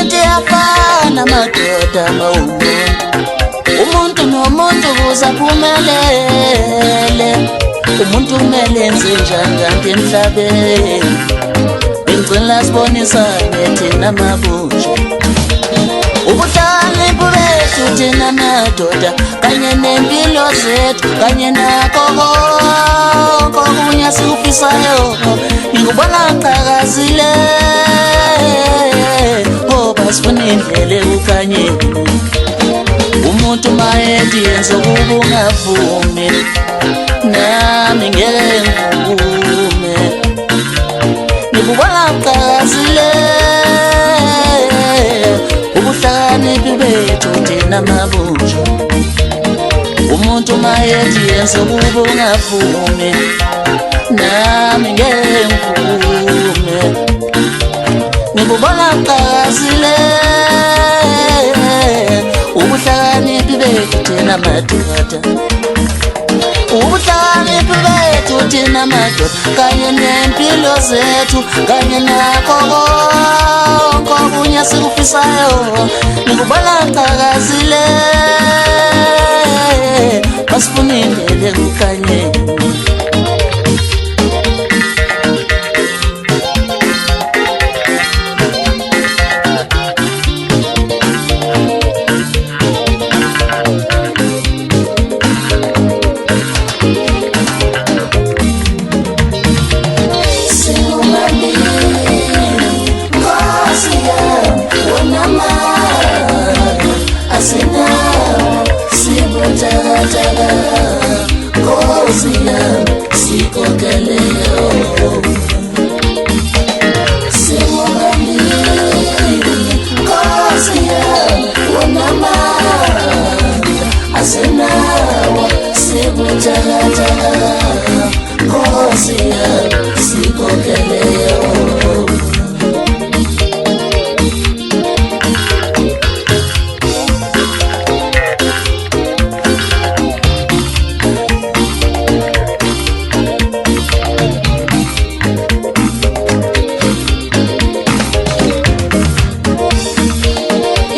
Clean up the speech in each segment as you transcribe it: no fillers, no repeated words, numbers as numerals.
into yafana madoda umuntu nomuntu uzaphumelele umuntu kumele enze njani kanti emhlabeni ngicela sibonisane thina mabunja ubuhlakaniphi bethu thina madoda kanye nempilo zethu kanye nakho konke okunye sikufisayo ngikubona ngicakazile ngoba sifuna indlela ekukhanyeni umuntu mayethi yenze kuba ungavumi nami ngeke ngivume ngikubona ngicakazile ubuhlakaniphi bethu thina mabunja umuntu mayethi yenze kuba ungavumi nami ngeke ngivume ngikubona ngicakazile ubuhlakaniphi bethu thina madoda ubuhlakaniphi bethu thina madoda kanye nempilo zethu kanye nakho konke okunye sikufisayo ngikubona ngicakazile basifuna indlela ekukhanyeni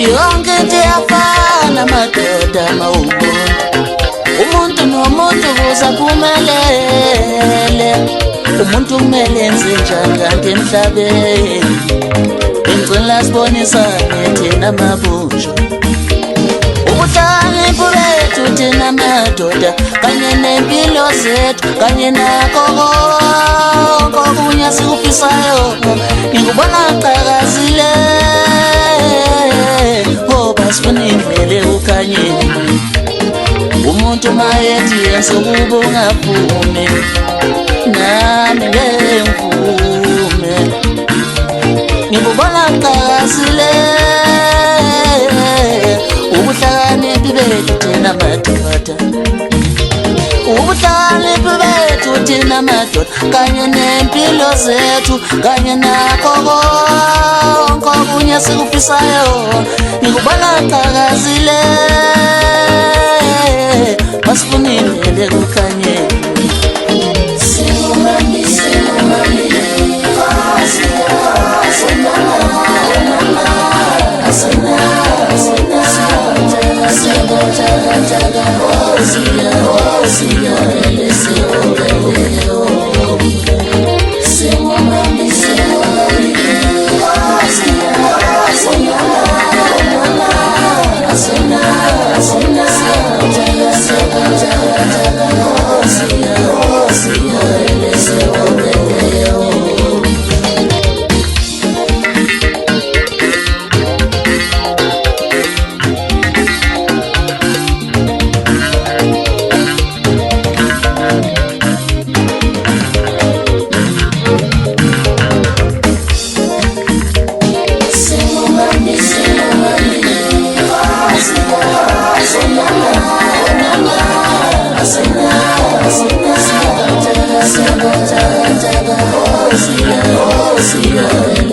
yonke into yafana madoda umuntu nomuntu uzaphumelele umuntu kumele enze njani kanti emhlabeni ngicela sibonisane thina mabunja ubuhlakaniphi bethu thina madoda kanye nempilo zethu kanye nakho konke okunye sikufisayo ngikubona ngicakazile ngoba sifuna indlela ekukhanyeni umuntu mayethi yenze kuba ungavumi nami ngeke ngivume ngikubona ngicakazile ubuhlakaniphi bethu thina madoda ubuhlakaniphi bethu thina madoda kanye nempilo zethu kanye nakho konke okunye sikufisayo ngikubona ngicakazile basifuna indlela ekukhanyeni Oh,